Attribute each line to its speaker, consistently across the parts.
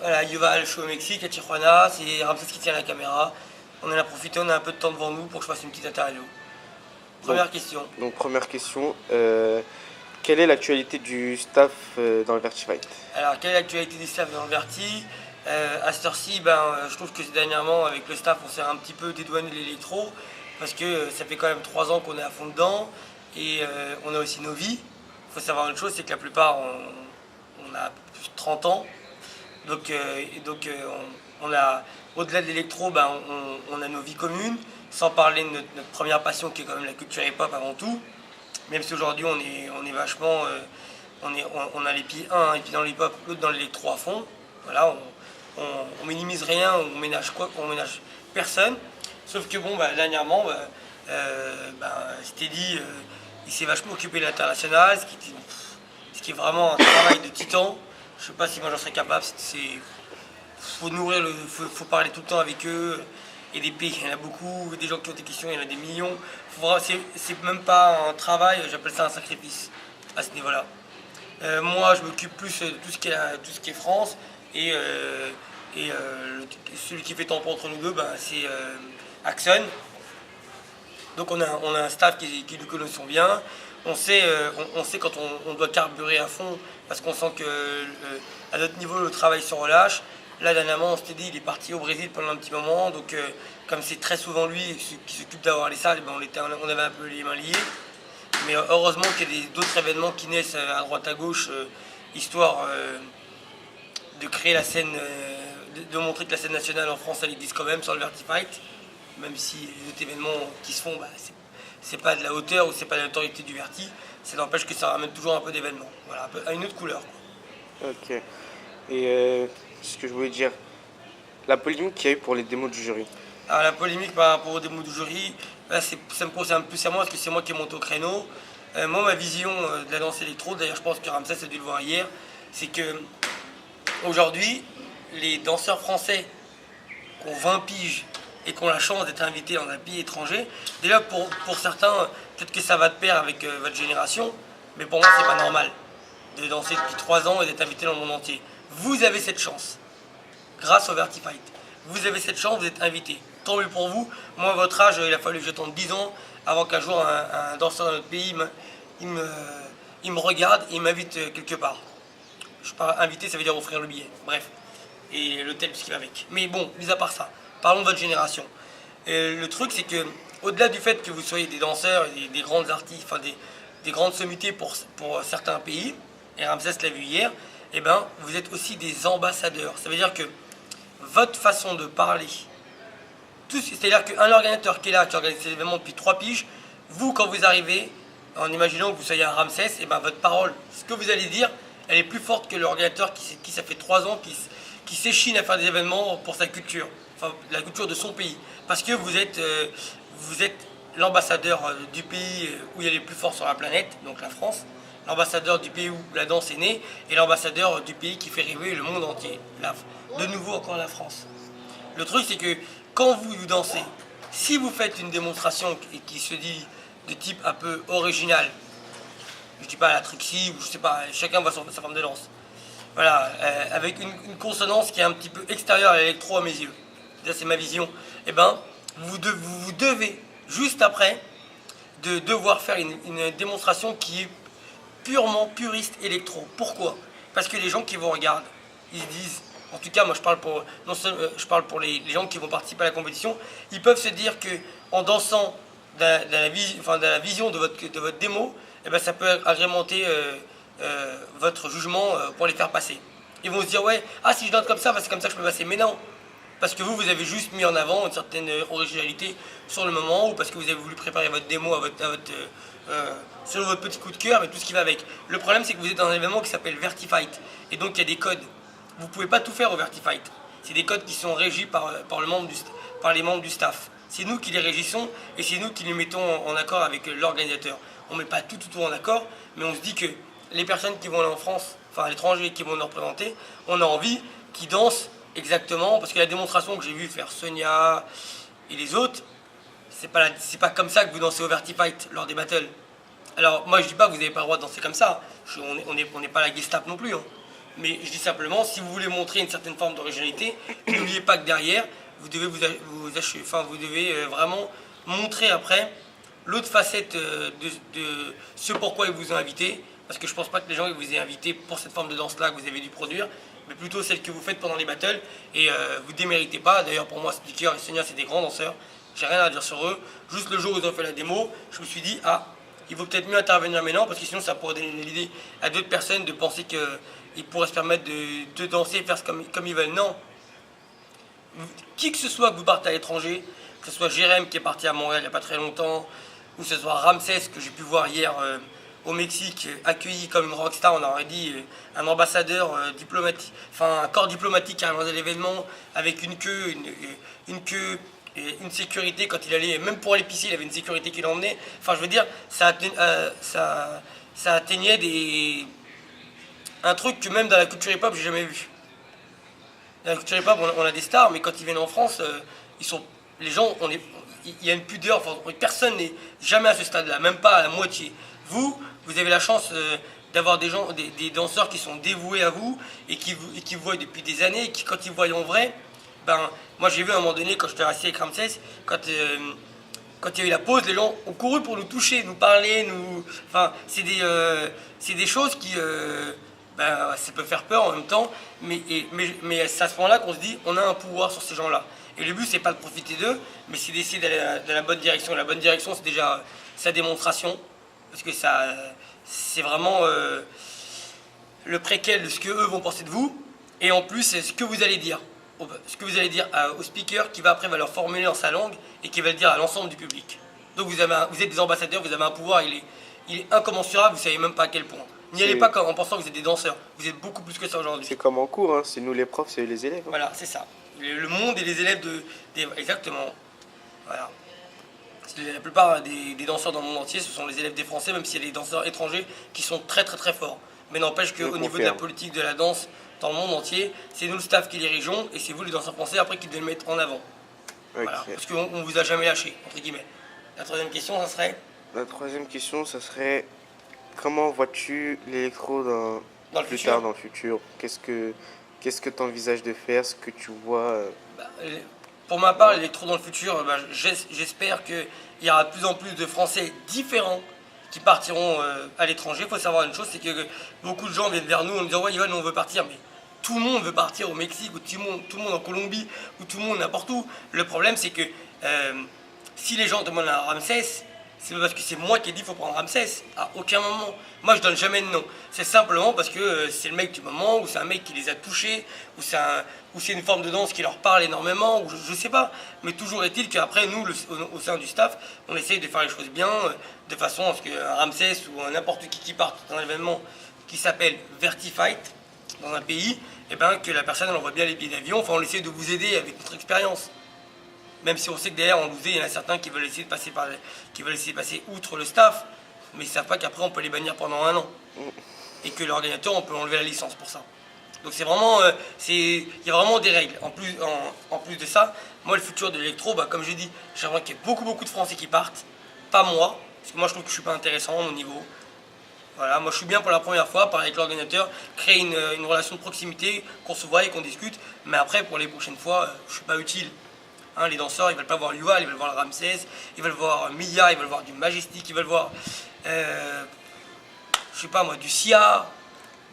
Speaker 1: Voilà, Yuval, je suis au Mexique, à Tijuana, c'est Ramsès qui tient la caméra. On en a profité, on a un peu de temps devant nous pour que je fasse une petite interview. Première question.
Speaker 2: Donc première question, quelle est l'actualité du staff dans le Vertifight?
Speaker 1: Alors, quelle est l'actualité du staff dans le Verti? À cette heure-ci, je trouve que dernièrement, avec le staff, on s'est un petit peu dédouané de l'électro, parce que ça fait quand même 3 ans qu'on est à fond dedans, et on a aussi nos vies. Il faut savoir une chose, c'est que la plupart, on a plus de 30 ans. On a, au-delà de l'électro, on a nos vies communes, sans parler de notre première passion qui est quand même la culture hip-hop avant tout. Même si aujourd'hui on est vachement, on a les pieds un et puis dans le hip-hop, l'autre dans l'électro à fond. Voilà, on minimise rien, on ménage quoi, on ménage personne. Sauf que bon, dernièrement, Steady, il s'est vachement occupé de l'international, ce qui est vraiment un travail de titan. Je sais pas si moi j'en serais capable. Faut nourrir faut parler tout le temps avec eux. Et des pays, il y en a beaucoup, des gens qui ont des questions, il y en a des millions. C'est même pas un travail, j'appelle ça un sacrifice à ce niveau-là. Moi, je m'occupe plus de tout ce qui est France et celui qui fait tampon entre nous deux, c'est Axon. Donc on a un staff qui nous connaissons bien. On sait quand on doit carburer à fond parce qu'on sent que à notre niveau le travail se relâche. Là dernièrement on s'était dit il est parti au Brésil pendant un petit moment, donc comme c'est très souvent lui qui s'occupe d'avoir les salles, on avait un peu les mains liées. Mais heureusement qu'il y a d'autres événements qui naissent à droite à gauche, histoire de créer la scène, de montrer que la scène nationale en France elle existe quand même sur le Vertifight. Même si les autres événements qui se font, c'est pas de la hauteur ou c'est pas de l'autorité du Verti, ça n'empêche que ça ramène toujours un peu d'événements, voilà, à une autre couleur, quoi.
Speaker 2: Ok. Et ce que je voulais dire, la polémique qu'il y a eu pour les démos du jury.
Speaker 1: Alors la polémique par rapport aux démos du jury, là, ça me concerne plus à moi parce que c'est moi qui ai monté au créneau. Moi ma vision de la danse électro, d'ailleurs je pense que Ramsès a dû le voir hier, c'est que aujourd'hui les danseurs français qui ont 20 piges et qui ont la chance d'être invités dans un pays étranger, déjà pour certains, peut-être que ça va de pair avec votre génération, mais pour moi c'est pas normal de danser depuis 3 ans et d'être invité dans le monde entier. Vous avez cette chance, grâce au Vertifight. Vous avez cette chance, vous êtes invité. Tant mieux pour vous. Moi, à votre âge, il a fallu que j'attende 10 ans avant qu'un jour un danseur dans notre pays il me regarde et il m'invite quelque part. Je sais pas, inviter, ça veut dire offrir le billet. Bref. Et l'hôtel, tout ce qui va avec. Mais bon, mis à part ça, parlons de votre génération. Le truc, c'est que, au-delà du fait que vous soyez des danseurs et des grandes artistes, enfin des grandes sommités pour certains pays, et Ramsès l'a vu hier, vous êtes aussi des ambassadeurs. Ça veut dire que votre façon de parler, c'est-à-dire qu'un organisateur qui est là, qui organise ces événements depuis 3 piges, vous, quand vous arrivez, en imaginant que vous soyez un Ramsès, votre parole, ce que vous allez dire, elle est plus forte que l'organisateur qui ça fait 3 ans, qui s'échine à faire des événements pour sa culture, enfin la culture de son pays. Parce que vous êtes l'ambassadeur du pays où il y a les plus forts sur la planète, donc la France, l'ambassadeur du pays où la danse est née, et l'ambassadeur du pays qui fait rêver le monde entier. De nouveau encore la France. Le truc c'est que quand vous dansez, si vous faites une démonstration qui se dit de type un peu original, je dis pas la Trixie ou je sais pas, chacun voit sa forme de danse. Voilà, avec une consonance qui est un petit peu extérieure à l'électro à mes yeux. Ça c'est ma vision. Vous devez, juste après, de devoir faire une démonstration qui est purement puriste électro. Pourquoi? Parce que les gens qui vous regardent, ils se disent, en tout cas moi je parle pour, non seulement, je parle pour les gens qui vont participer à la compétition, ils peuvent se dire que en dansant dans la vision de votre démo, ça peut agrémenter votre jugement pour les faire passer. Ils vont se dire ouais, si je danse comme ça, c'est comme ça que je peux passer. Mais non, parce que vous avez juste mis en avant une certaine originalité sur le moment, ou parce que vous avez voulu préparer votre démo selon votre petit coup de cœur et tout ce qui va avec. Le problème c'est que vous êtes dans un événement qui s'appelle Vertifight, et donc il y a des codes. Vous ne pouvez pas tout faire au Vertifight. C'est des codes qui sont régis par les membres du staff. C'est nous qui les régissons et c'est nous qui les mettons en accord avec l'organisateur. On ne met pas tout en accord, mais on se dit que les personnes qui vont aller en France, enfin à l'étranger qui vont nous représenter, on a envie qu'ils dansent exactement, parce que la démonstration que j'ai vu faire Sonia et les autres, c'est pas comme ça que vous dansez au Vertifight lors des battles. Alors moi je dis pas que vous n'avez pas le droit de danser comme ça, on n'est pas la Gestapo non plus. Hein. Mais je dis simplement, si vous voulez montrer une certaine forme d'originalité, n'oubliez pas que derrière, vous devez, vous devez vraiment montrer après l'autre facette de ce pourquoi ils vous ont invité. Parce que je pense pas que les gens vous aient invité pour cette forme de danse-là que vous avez dû produire, mais plutôt celle que vous faites pendant les battles. Et vous déméritez pas. D'ailleurs, pour moi, Speaker et Sonia, c'est des grands danseurs. J'ai rien à dire sur eux. Juste le jour où ils ont fait la démo, je me suis dit, ah, il vaut peut-être mieux intervenir maintenant, parce que sinon ça pourrait donner l'idée à d'autres personnes de penser qu'ils pourraient se permettre de danser et faire comme ils veulent. Non. Qui que ce soit que vous partez à l'étranger, que ce soit Jérém qui est parti à Montréal il n'y a pas très longtemps, ou que ce soit Ramsès que j'ai pu voir hier au Mexique, accueilli comme une rockstar, on aurait dit un ambassadeur diplomatique, enfin un corps diplomatique qui arrive dans l'événement avec une queue, et une sécurité quand il allait, même pour aller pisser, il avait une sécurité qui l'emmenait. Enfin, je veux dire, ça atteignait un truc que même dans la culture hip-hop, j'ai jamais vu. Dans la culture hip-hop, on a des stars, mais quand ils viennent en France, les gens, il y a une pudeur, enfin, personne n'est jamais à ce stade-là, même pas à la moitié. Vous avez la chance d'avoir des danseurs qui sont dévoués à vous et qui vous voient depuis des années et qui, quand ils vous voient en vrai, ben, moi j'ai vu à un moment donné, quand j'étais assis avec Ramsès, quand il y a eu la pause, les gens ont couru pour nous toucher, nous parler, enfin, c'est des choses qui, ça peut faire peur en même temps, mais c'est à ce moment-là qu'on se dit, on a un pouvoir sur ces gens-là. Et le but, c'est pas de profiter d'eux, mais c'est d'essayer d'aller dans la bonne direction. La bonne direction, c'est déjà sa démonstration, parce que c'est vraiment le préquel de ce qu'eux vont penser de vous, et en plus, c'est ce que vous allez dire. Ce que vous allez dire au speaker qui va leur formuler dans sa langue et qui va le dire à l'ensemble du public. Donc vous êtes des ambassadeurs, vous avez un pouvoir, il est incommensurable, vous savez même pas à quel point. N'y allez pas en pensant que vous êtes des danseurs, vous êtes beaucoup plus que ça aujourd'hui.
Speaker 2: C'est comme en cours, hein. C'est nous les profs, c'est les élèves. Hein.
Speaker 1: Voilà, c'est ça. Le monde et les élèves exactement. Voilà. La plupart des danseurs dans le monde entier, ce sont les élèves des Français, même s'il y a des danseurs étrangers qui sont très très très forts. Mais n'empêche qu'au niveau de la politique de la danse, dans le monde entier, c'est nous le staff qui dirigeons et c'est vous les danseurs français après qui devez le mettre en avant. Okay. Voilà, parce qu'on ne vous a jamais lâché, entre guillemets. La troisième question, ça serait
Speaker 2: La troisième question, ça serait comment vois-tu l'électro plus tard dans le futur? Qu'est-ce que tu envisages de faire? Ce que tu vois
Speaker 1: Pour ma part, l'électro dans le futur, j'espère qu'il y aura de plus en plus de Français différents qui partiront à l'étranger. Il faut savoir une chose, c'est que beaucoup de gens viennent vers nous en disant « Ouais, Yvan, on veut partir », mais tout le monde veut partir au Mexique, ou tout le monde en Colombie, ou tout le monde n'importe où. Le problème, c'est que si les gens demandent un Ramsès, c'est parce que c'est moi qui ai dit qu'il faut prendre Ramsès. À aucun moment. Moi, je donne jamais de nom. C'est simplement parce que c'est le mec du moment, ou c'est un mec qui les a touchés, ou c'est une forme de danse qui leur parle énormément, ou je sais pas. Mais toujours est-il qu'après, nous, au sein du staff, on essaye de faire les choses bien, de façon à ce qu'un Ramsès ou n'importe qui parte dans un événement qui s'appelle Vertifight, dans un pays, et ben, que la personne elle envoie bien les billets d'avion. Enfin, on essaie de vous aider avec notre expérience. Même si on sait que derrière, on nous dit, il y en a certains qui veulent essayer de passer outre le staff, mais ils ne savent pas qu'après, on peut les bannir pendant 1 an. Et que l'organisateur, on peut enlever la licence pour ça. Donc c'est vraiment, il y a vraiment des règles. En plus de ça, moi, le futur de l'électro, comme je dis, j'aimerais qu'il y ait beaucoup de Français qui partent. Pas moi, parce que moi, je trouve que je ne suis pas intéressant à mon niveau. Voilà, moi je suis bien pour la première fois, parler avec l'organisateur, créer une relation de proximité, qu'on se voit et qu'on discute, mais après, pour les prochaines fois, je ne suis pas utile. Hein, les danseurs, ils veulent pas voir Yuval, ils veulent voir le Ramsès, ils veulent voir Mia, ils veulent voir du Majestic, ils veulent voir, je sais pas moi, du Sia,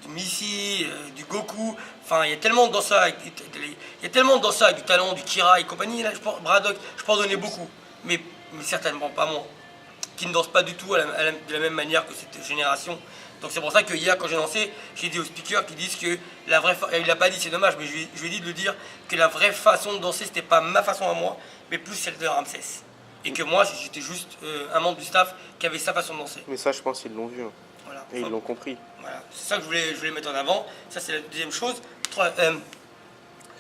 Speaker 1: du Missy, du Goku. Enfin, il y a tellement de danseurs avec du talent, du Kira et compagnie. Là, Braddock, je peux en donner beaucoup, mais certainement pas moi, qui ne danse pas du tout de la même manière que cette génération. Donc c'est pour ça que hier, quand j'ai lancé, j'ai dit aux speakers qui disent que la vraie il l'a pas dit, c'est dommage, mais je lui ai dit de le dire, que la vraie façon de danser, c'était pas ma façon à moi, mais plus celle de Ramsès. Et que moi, j'étais juste un membre du staff qui avait sa façon de danser.
Speaker 2: Mais ça, je pense qu'ils l'ont vu. Hein.
Speaker 1: Voilà.
Speaker 2: Et ils l'ont compris.
Speaker 1: Voilà. C'est ça que je voulais mettre en avant. Ça, c'est la deuxième chose.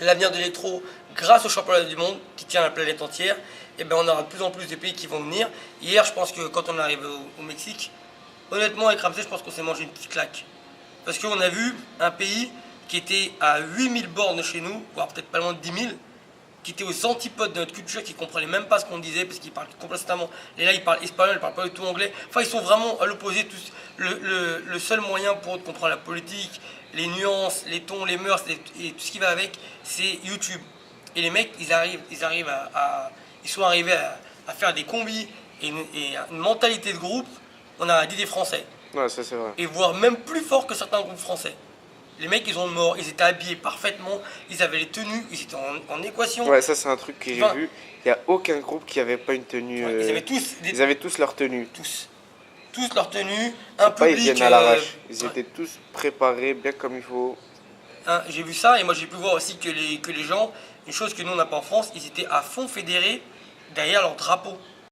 Speaker 1: L'avenir de l'électro, grâce au championnat du monde qui tient la planète entière, et ben, on aura de plus en plus de pays qui vont venir. Hier, je pense que quand on arrive au Mexique, honnêtement, avec Ramsès, je pense qu'on s'est mangé une petite claque. Parce qu'on a vu un pays qui était à 8000 bornes chez nous, voire peut-être pas loin de 10 000, qui était aux antipodes de notre culture, qui ne comprenaient même pas ce qu'on disait, parce qu'ils parlent complètement. Et là, ils parlent espagnol, ils parlent pas du tout anglais. Enfin, ils sont vraiment à l'opposé. Le seul moyen pour eux de comprendre la politique, les nuances, les tons, les mœurs et tout ce qui va avec, c'est YouTube. Et les mecs, ils sont arrivés à faire des combis et une mentalité de groupe, on a dit des Français.
Speaker 2: Ouais, ça c'est vrai.
Speaker 1: Et voire même plus fort que certains groupes français. Les mecs, ils ont mort, ils étaient habillés parfaitement, ils avaient les tenues, ils étaient en équation.
Speaker 2: Ouais, ça c'est un truc que j'ai vu. Il n'y a aucun groupe qui n'avait pas une tenue.
Speaker 1: Ouais,
Speaker 2: ils avaient tous leur tenue.
Speaker 1: Tous leur tenue, un
Speaker 2: public. Ils viennent à l'arrache. Ils
Speaker 1: ouais.
Speaker 2: étaient tous préparés bien comme il faut.
Speaker 1: Hein, j'ai vu ça et moi j'ai pu voir aussi que les gens, une chose que nous on n'a pas en France, ils étaient à fond fédérés derrière leur drapeau.